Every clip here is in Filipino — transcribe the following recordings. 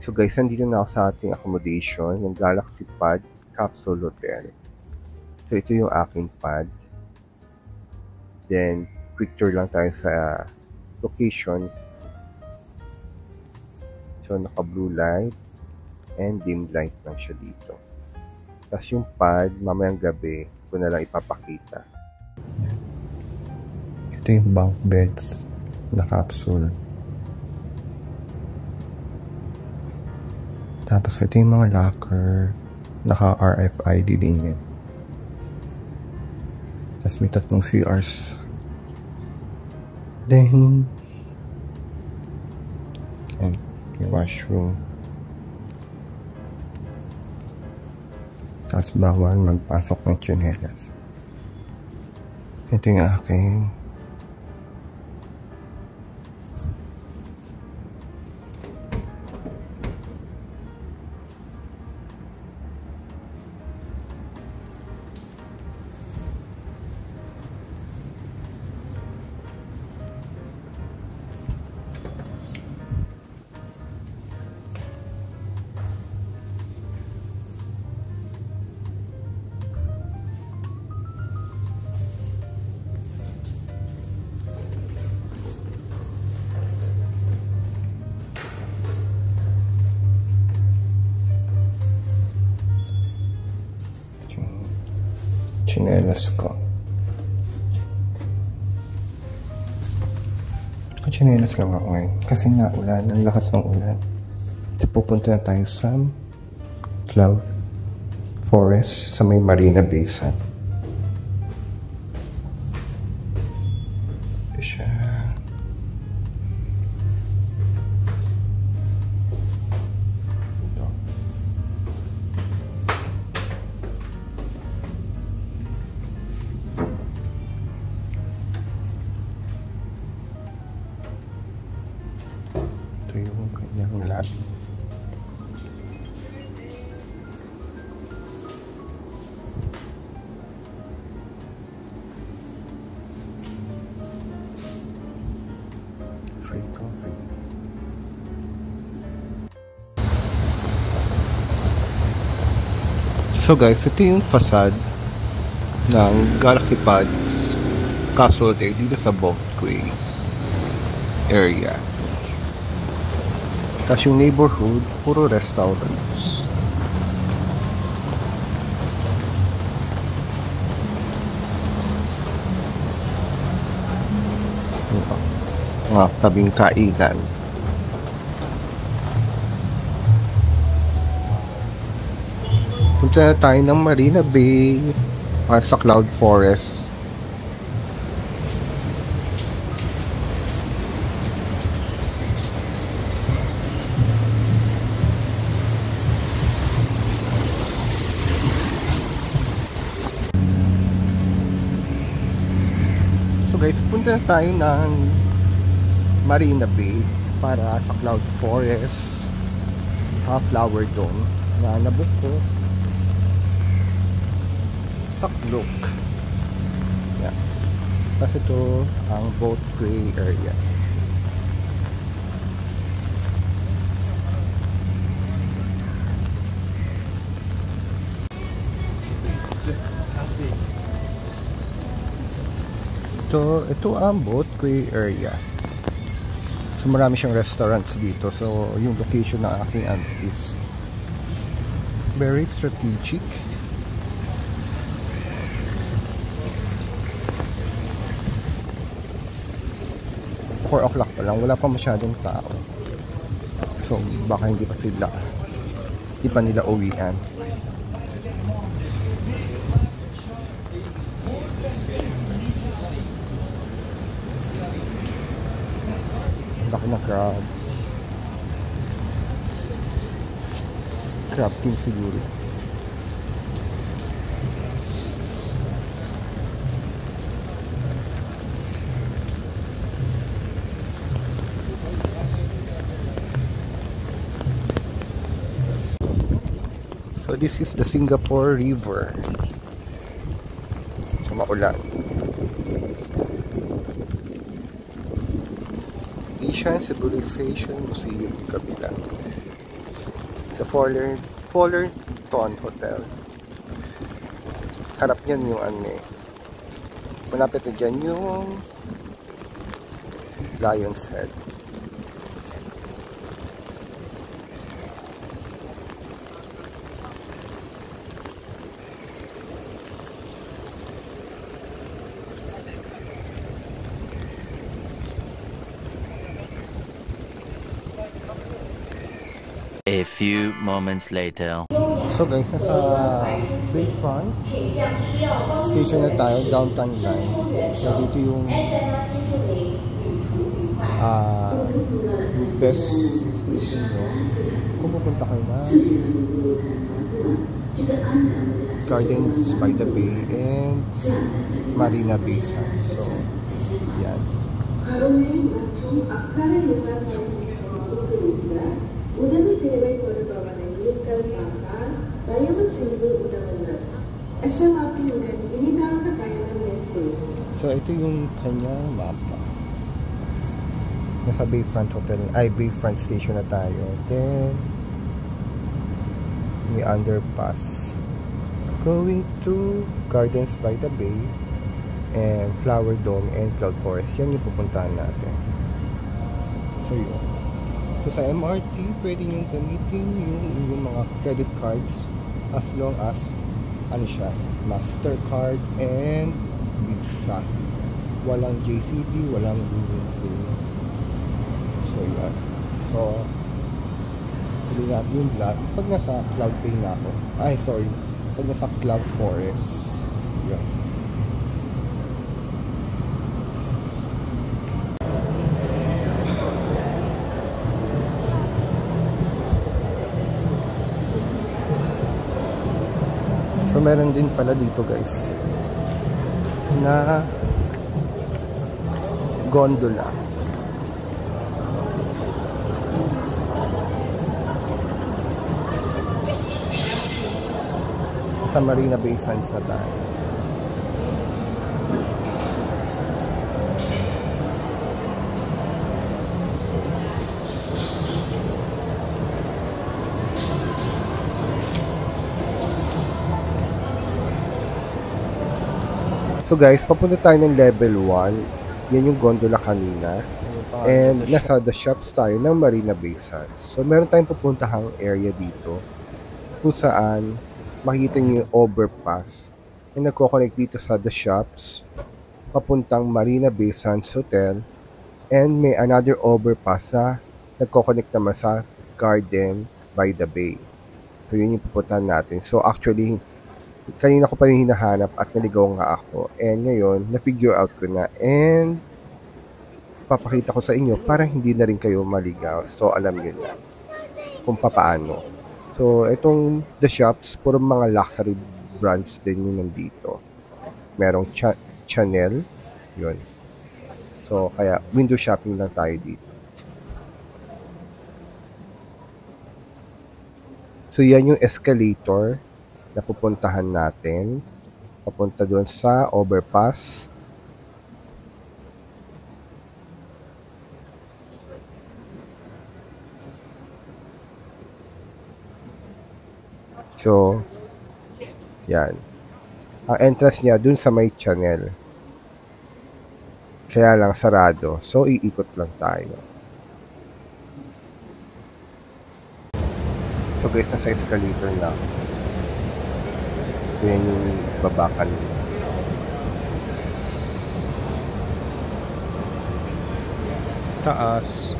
So guys, nandito na ako sa ating accommodation, yung Galaxy Pad Capsule Hotel. So ito yung aking pad. Then, quick tour lang tayo sa location. So naka blue light and dim light lang siya dito. Tapos yung pad, mamayang gabi, ko na lang ipapakita. Ito yung bunk beds na capsule. Tapos ito yung mga locker, naka RFID din yan. Tapos may 3 CRs. Then, and yung washroom. Tapos bawal magpasok ng tsinelas. Ito yung aking tsinelas ko. Tsinelas lang ako ngayon. Kasi nga ulan. Ang lakas ng ulan. Pupunta na tayo sa Cloud Forest sa may Marina Basin. Ito siya. Ito yung kanyang lab. Free coffee. So guys, ito yung facade ng Galaxy Pad Capsule Hotel dito sa Boatquay area. Tapos yung neighborhood, puro restaurants. Mga tabing kainan. Punta na tayo ng Marina Bay para sa Cloud Forest. So guys, punta na tayo ng Marina Bay para sa Cloud Forest, sa Flower Dome na nabook ko sa Klook. Yeah. Tapos ito ang Boatquay area. Ito ang Boatquay area. So marami siyang restaurants dito. So yung location ng aking is very strategic. 4 o'clock pa lang, wala pa masyadong tao. So baka hindi pa nila uwian. Laki na crab king siguro. So this is the Singapore River. So maulan. Asian Civilization Museum kabila. Fullerton Hotel. Harap yan yung ano eh. Malapit na dyan yung Lion's Head. A few moments later. So guys, nasa Bayfront Station na tayo, downtown line. So dito yung best station nyo kung pupunta kayo na Gardens by the Bay and Marina Bay Sands. So yan. உதவி தேவைப்படுபவனை மீட்கள் பார்த்தால் தயவு செய்து உதவுங்கள். SMRT-உடன் இனிதாக பயணம் மேற்கொள்ளும். So ito yung kanyang mapa. Nasa Bayfront Hotel, Bayfront Station na tayo. Then may underpass going to Gardens by the Bay and Flower Dome and Cloud Forest. Yan yung pupuntahan natin. So yun. So sa MRT, pwede nyo gamitin yung inyong mga credit cards as long as ano siya, Mastercard and Visa. Walang JCB, walang Google Pay. So yan. So pwede natin yung black pag nasa Cloud Pay na ako. Pag nasa Cloud Forest. Yan. So meron din pala dito guys na gondola. Sa Marina Bay Sands na tayo. So guys, papunta tayo ng level 1. Yan yung gondola kanina. And nasa the shops tayo ng Marina Bay Sands. So meron tayong pupuntahang area dito kung saan makikita nyo yung overpass na nagko-connect dito sa the shops papuntang Marina Bay Sands Hotel. And may another overpass na nagko-connect naman sa Garden by the Bay. So yun yung pupuntahan natin. So actually, kanina ko pa yung hinahanap at naligaw nga ako. And ngayon, na-figure out ko na. And papakita ko sa inyo para hindi na rin kayo maligaw. So alam nyo na kung papaano. So itong the shops, puro mga luxury brands din yung nandito. Merong Chanel. Yun. So kaya window shopping lang tayo dito. So yan yung escalator na pupuntahan natin papunta doon sa overpass. So yan ang entrance niya doon sa may Chanel, kaya lang sarado, so iikot lang tayo. So guys, nasa escalator na. Yan yung babakan. Taas.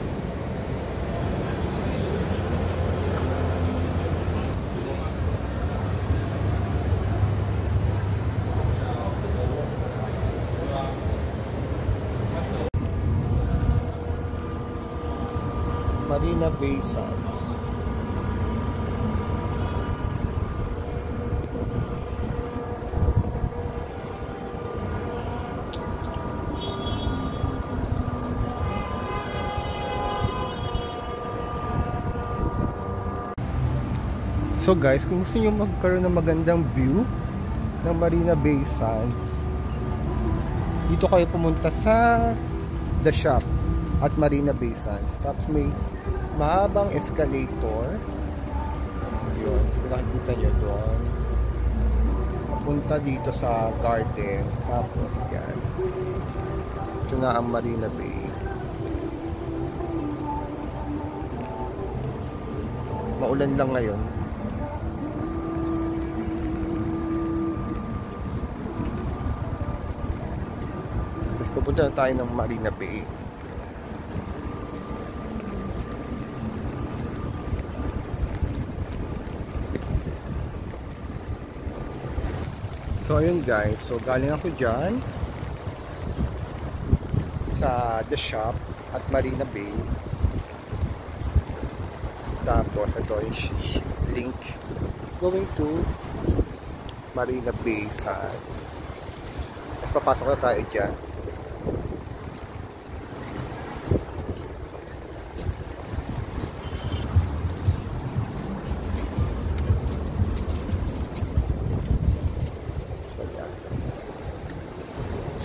Marina Bay Sands. So guys, kung gusto nyo magkaroon ng magandang view ng Marina Bay Sands, dito kayo pumunta sa The Shop at Marina Bay Sands. Tapos may mahabang escalator Yun, kung nakikita nyo doon. Papunta dito sa garden. Tapos yan. Ito na ang Marina Bay. Maulan lang ngayon. Tapos pupunta na tayo ng Marina Bay. So ayun guys, so galing ako dyan sa The Shop at Marina Bay. Tapos ito yung link going to Marina Bay side. Tapos papasok na tayo dyan.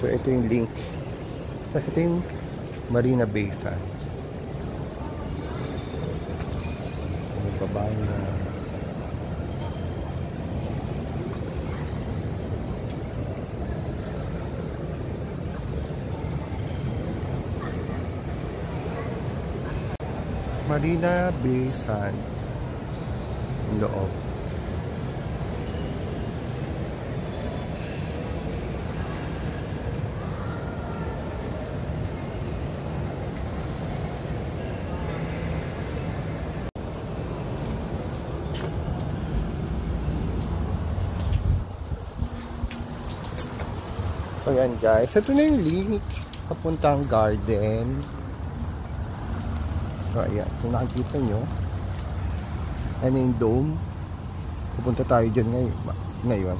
So ito yung link. Tapos ito yung Marina Bay Sands. Baba na. Marina Bay Sands. Yung loob. So yan guys, ito na yung link papuntang garden. So ayan, kung nakikita nyo, ano yung dome, pupunta tayo dyan ngayon.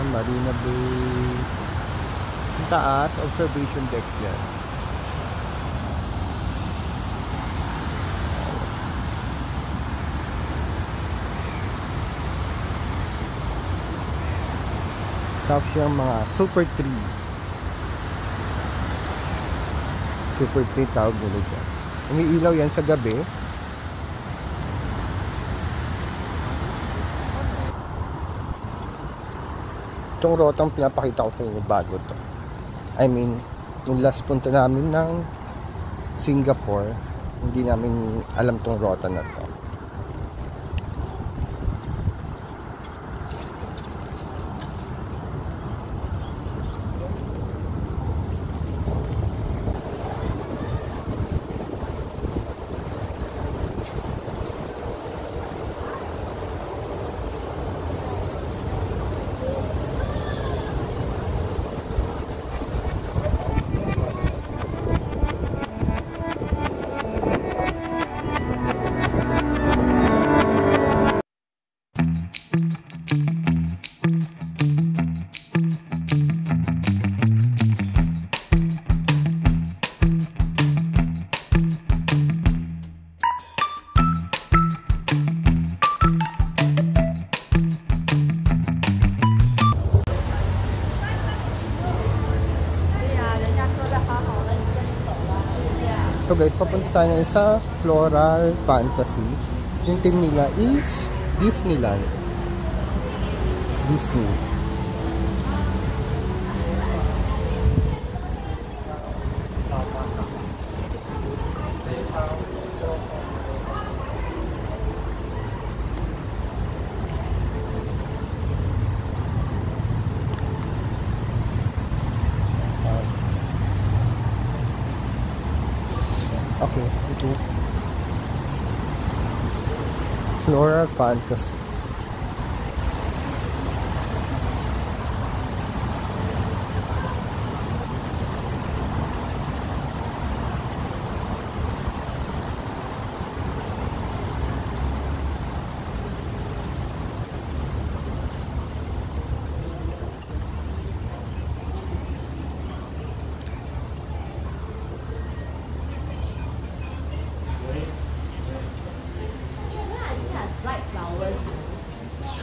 Marina Bay. Taas, observation deck yan. Tapos yung mga super tree. Super tree tawag nila dyan. Umiilaw yan sa gabi. Itong rotang pinapakita ko sa inyo bago to. I mean, yung last punta namin ng Singapore, hindi namin alam tong rota na to. So guys, papunta tayo ngayon sa Floral Fantasy. Yung team nila is Disneyland. Disney. Okay, ito. Floral Fantasy.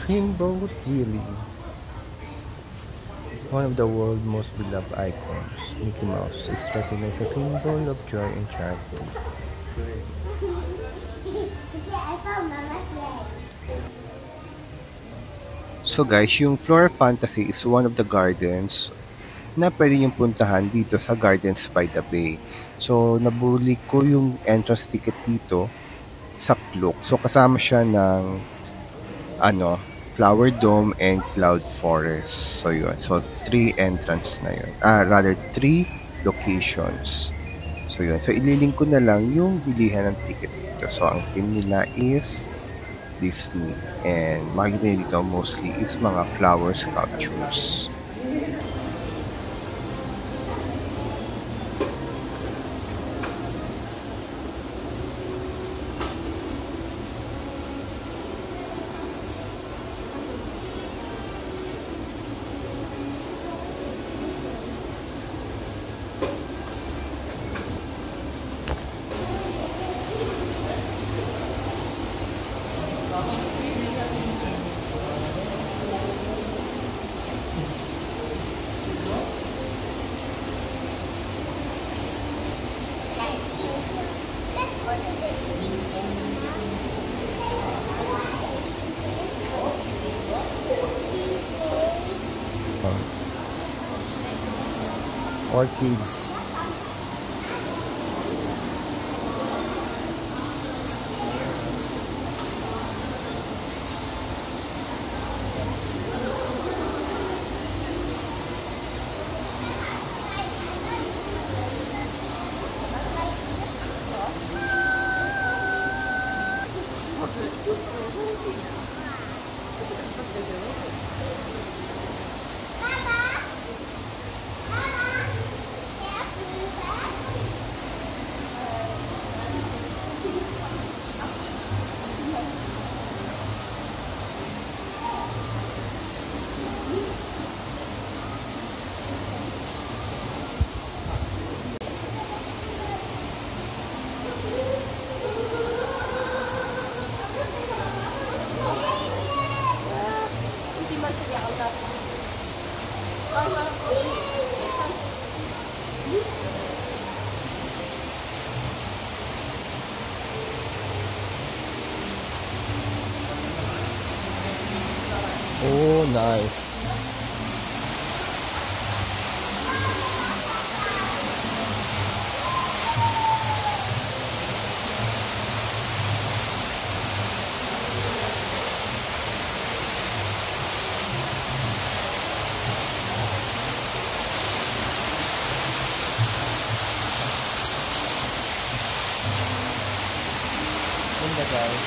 Steamboat Willie. One of the world's most beloved icons, Mickey Mouse, is recognized as a symbol of joy and childhood. So guys, yung Flora Fantasy is one of the gardens na pwede niyong puntahan dito sa Gardens by the Bay. So, nabuli ko yung entrance ticket dito sa Klook. So, kasama siya ng Flower Dome and Cloud Forest. So, yun. So, 3 entrance na yun. Rather, 3 locations. So, yun. So, ililink ko na lang yung bilihan ng ticket dito. So, ang team nila is Disney. And makikita nyo dito mostly is mga flower sculptures. Orchids. Oh, nice. Ganda guys.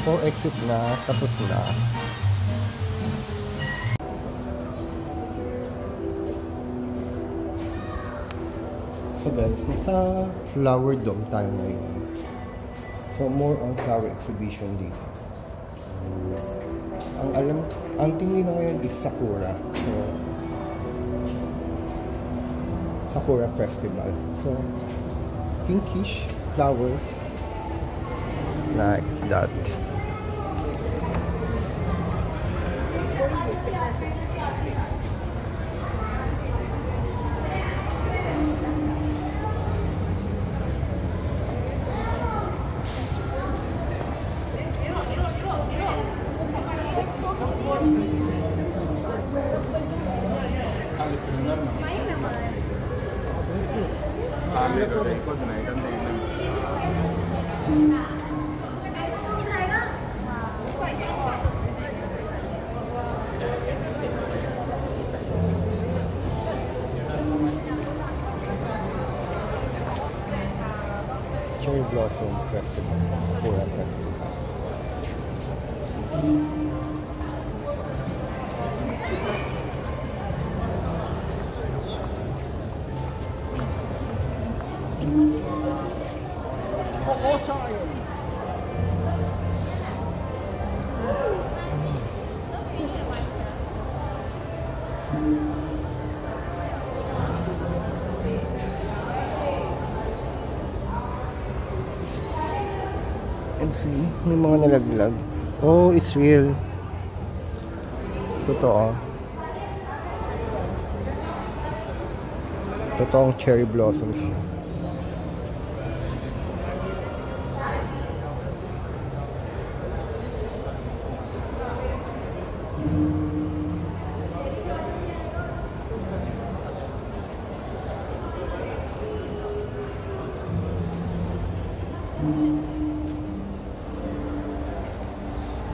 So, exit na, tapos na. So guys, nasa Flower Dome tayo ngayon. So, more on flower exhibition dito. Ang tingin na ngayon is Sakura. So, Sakura Festival. So, pinkish flowers like that. Blossom Festival. Sakura Festival. And see, may mga nalaglag. Oh, it's real. Totoo. Totoong cherry blossoms.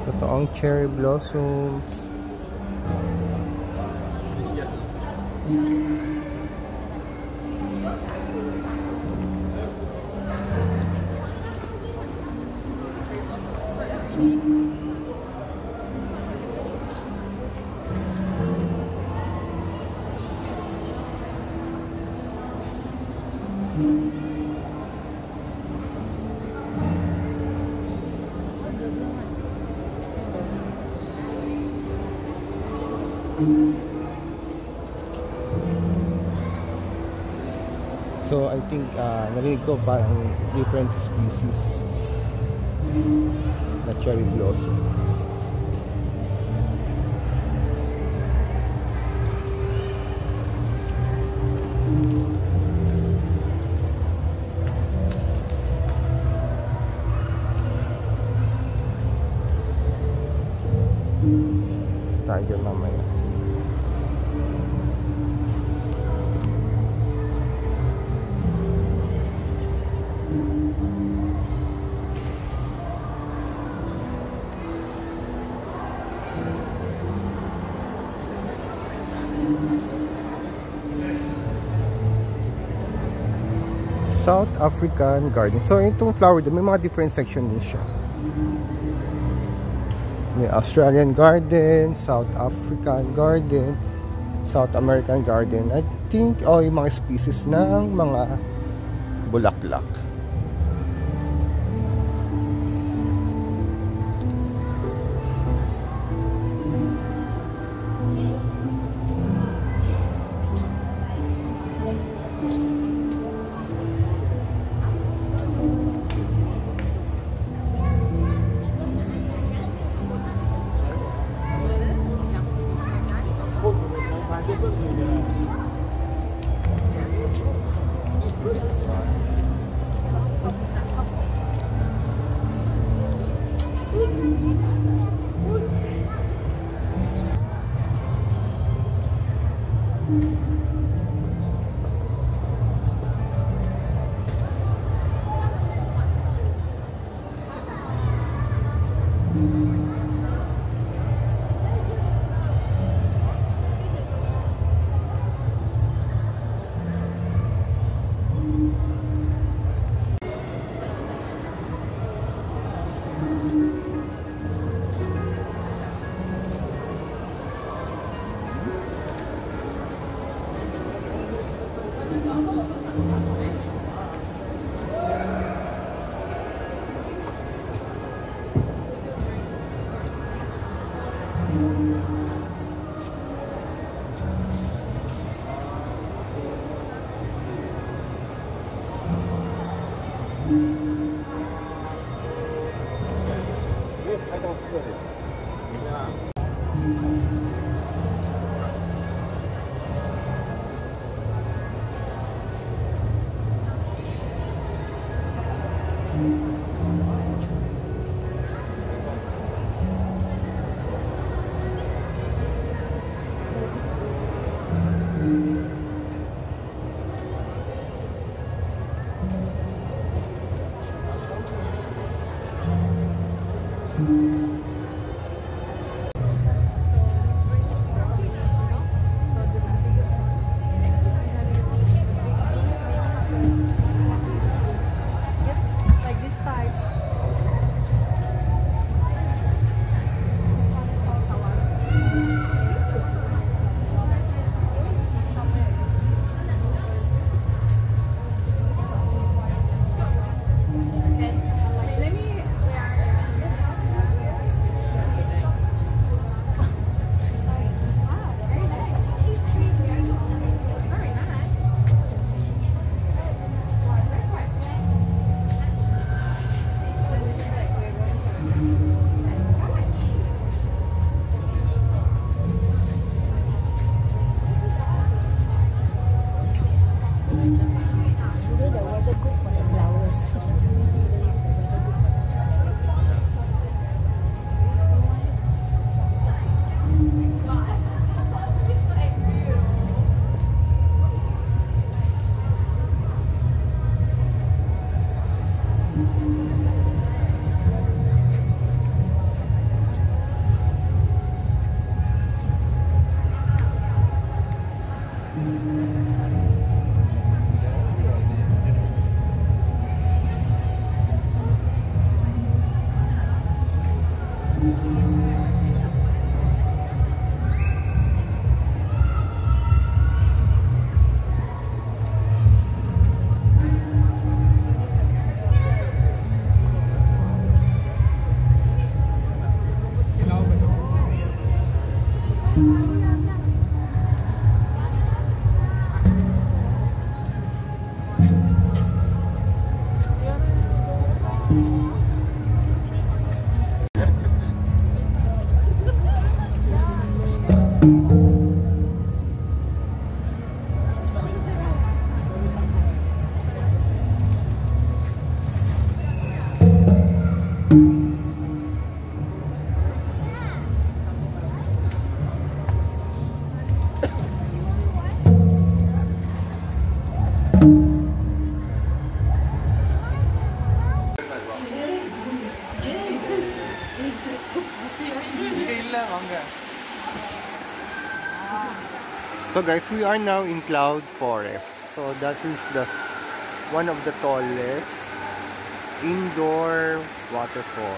Totoong cherry blossoms. So I think narinig ko parang different species na cherry blossom. Tayo mamaya. South African Garden. So itong flower doon, may mga different section din siya. May Australian Garden, South African Garden, South American Garden. I think yung mga species ng mga bulaklak. So guys, we are now in Cloud Forest. So that is the one of the tallest indoor waterfall.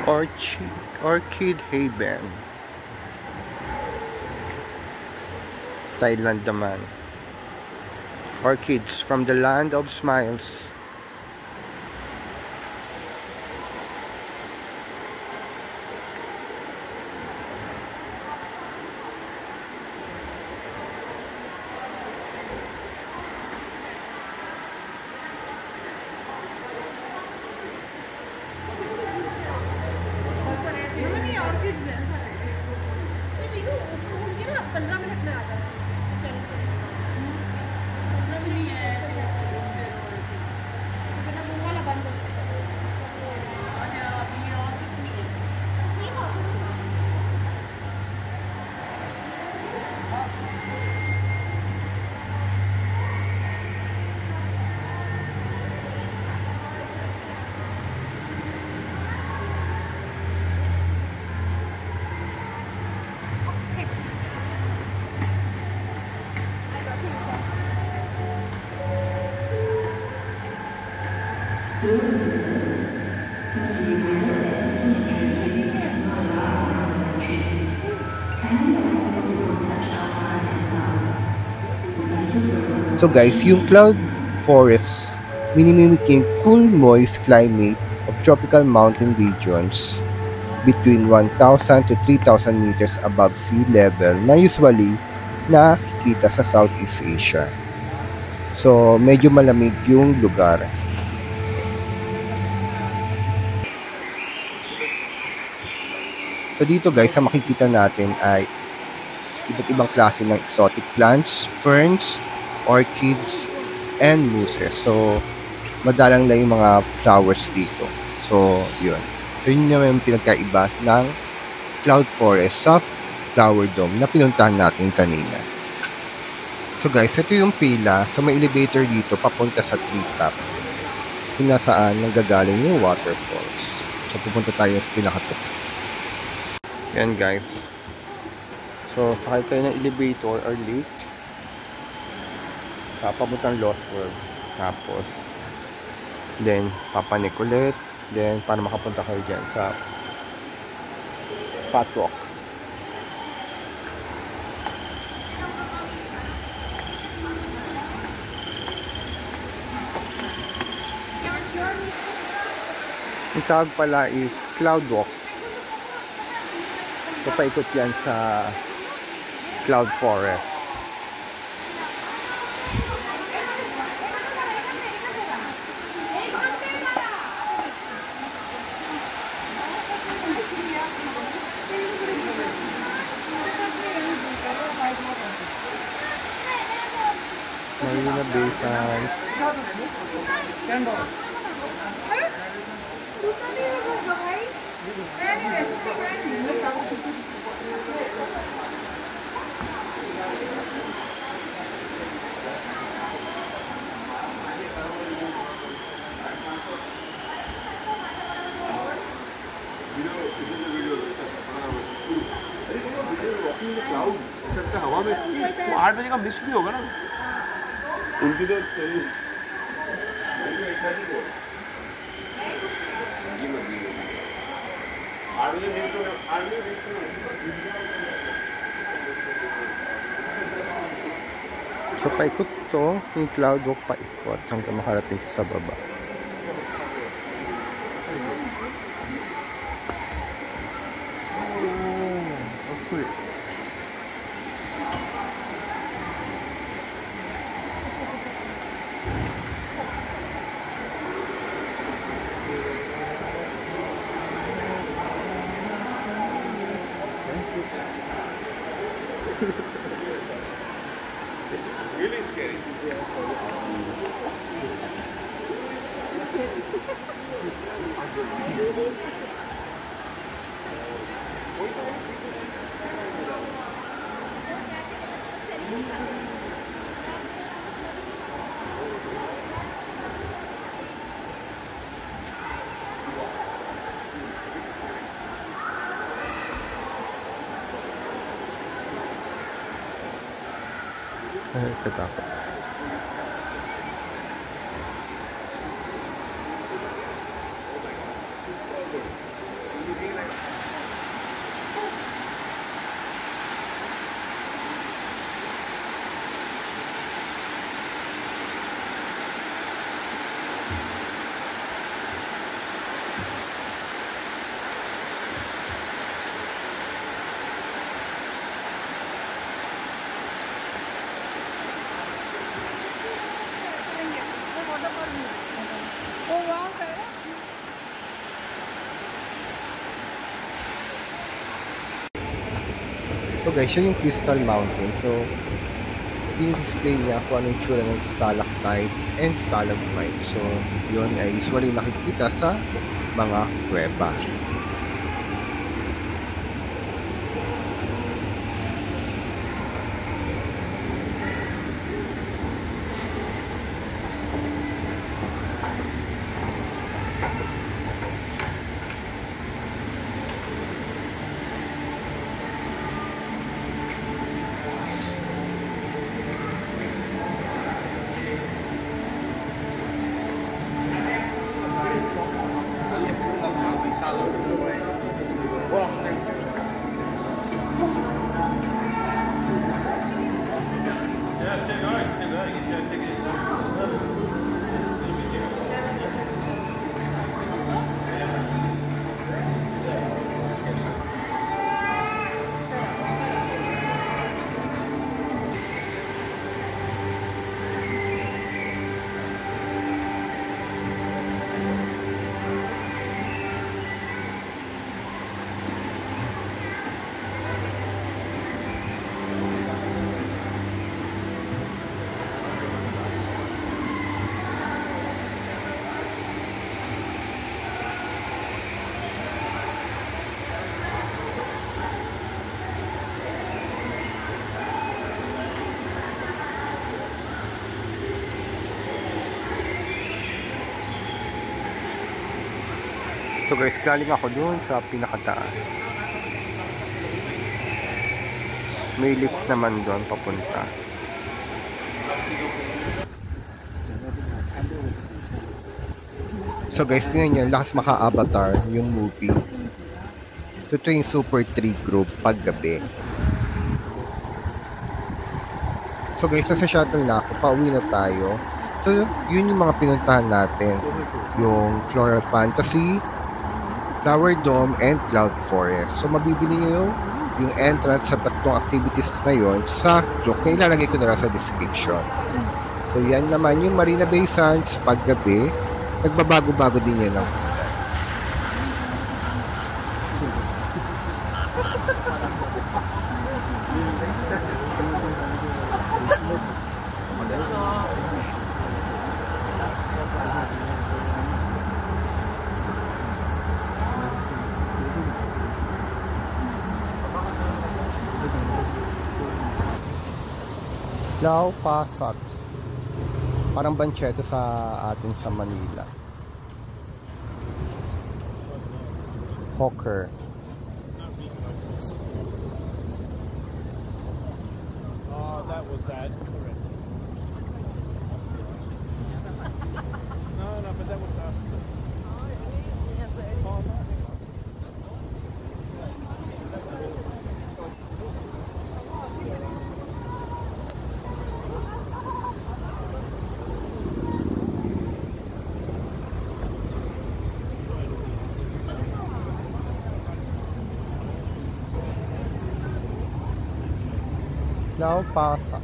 Orchid Haven, Thailand naman. Orchids from the land of smiles. So guys, yung Cloud Forest minimimicking cool, moist climate of tropical mountain regions between 1,000 to 3,000 meters above sea level na usually nakikita sa Southeast Asia. So, medyo malamig yung lugar. So, dito guys, ang makikita natin ay iba't ibang klase ng exotic plants, ferns, orchids, and mosses. So, madalang lang yung mga flowers dito. So, yun. So, yun naman yung pinagkaiba ng Cloud Forest sa Flower Dome na pinuntahan natin kanina. So guys, ito yung pila. So, may elevator dito papunta sa treetop. Kung nasaan nanggagaling yung waterfalls. So, pupunta tayo sa pinakatok. Yan guys. So, sakay tayo ng elevator or lift. Papuntang Lost World. Tapos, then, papanik ulit. Then, para makapunta kayo dyan sa Fat Rock. Ang tawag pala is Cloud Walk. So, paikot yan sa Cloud Forest. Marina Bay Sands. 8 बजे का मिस भी होगा ना उनकी तो So paikot to, yung cloud walk paikot hanggang makarating sa baba. really scary. Ay, katakot. So guys, yun yung Crystal Mountain. So, din-display niya kung ano yung tsura ng stalactites and stalagmites. So, yun ay usually nakikita sa mga kuweba. So guys, galing ako dun sa pinakataas. May lift naman doon papunta. So guys, tingnan nyo, lakas maka-avatar yung movie. So ito yung Super 3 group paggabi. So guys, nasa shuttle na ako, pauwi na tayo. So yun yung mga pinuntahan natin. Yung Floral Fantasy, Flower Dome, and Cloud Forest. So mabibili nyo yung entrance sa tatlong activities na yon sa look na ilalagay ko na lang sa description. So yan naman yung Marina Bay Sands paggabi. Nagbabago-bago din yan ng Lau Pa Sat. Parang Bancheto sa atin sa Manila. Hawker. That was that? No, but that was Lau Pa Sat.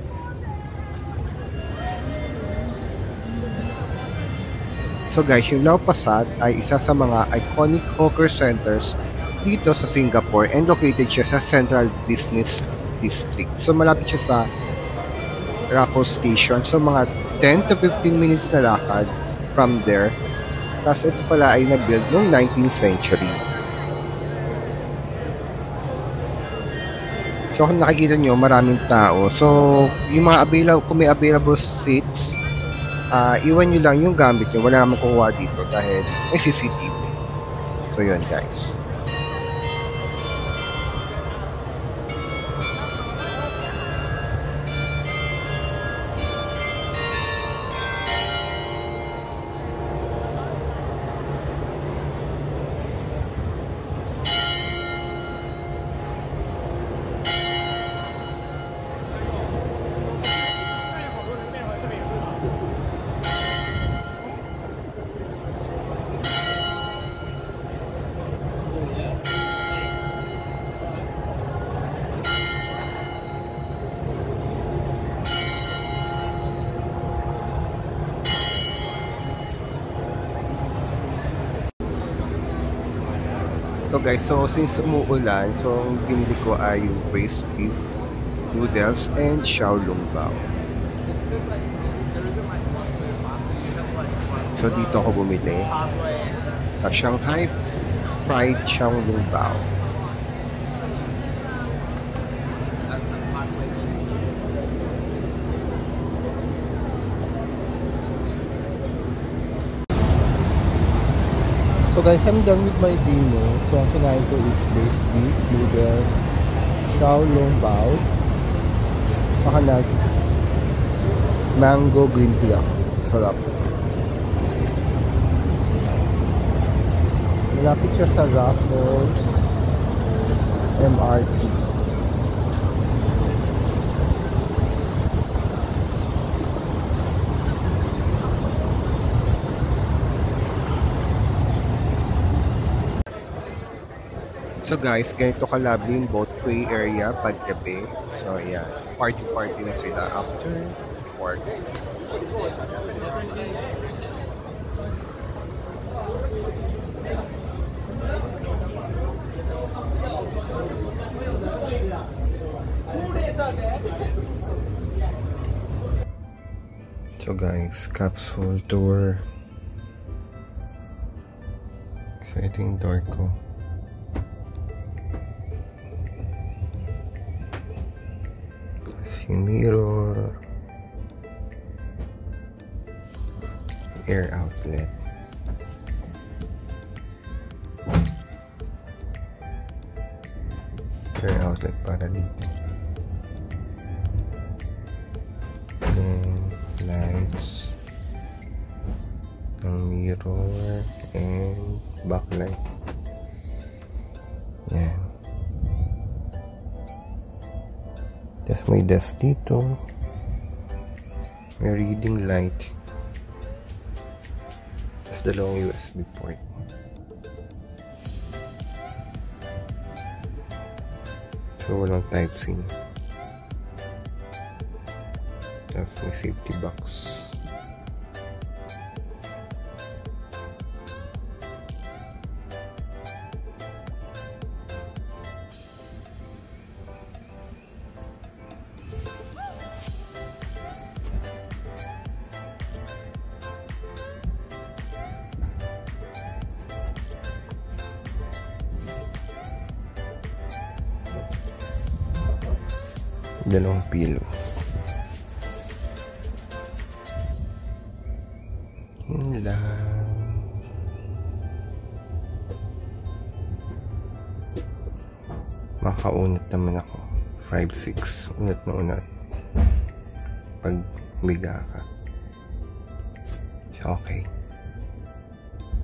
So guys, yung Lau Pa Sat ay isa sa mga iconic hawker centers dito sa Singapore and located siya sa Central Business District. So malapit siya sa Raffles Station. So mga 10 to 15 minutes na lakad from there. Tapos ito pala ay na-build noong 19th century. So kung nakikita nyo, maraming tao. So yung mga kung may available seats, iwan nyo lang yung gamit nyo. Wala naman kukuha dito dahil may CCTV. So yun guys. So guys, since umuulan, ang binili ko ay yung braised beef noodles and Xiaolong Bao. So dito ako bumili sa Shanghai Fried Xiaolong Bao. So guys, I'm done with my dinner. So ang kinain ko is braised beef, noodles, Xiaolong Bao, saka mango green tea ako. Sarap. Malapit siya sa Raffles MRT. So guys, ganito kalabli yung boatway area paggabi. So ayan, party-party na sila after work. So guys, capsule tour. So ito yung door ko. Yung mirror, air outlet, para dito, then lights ng mirror and backlight. Yan. Tapos may desk dito. May reading light. Tapos dalawang USB port. So walang Type-C. Tapos may safety box. Dalawang pillow. Yun lang. Makaunat naman ako. 5'6". Unat na unat. pag humiga ka. So, okay.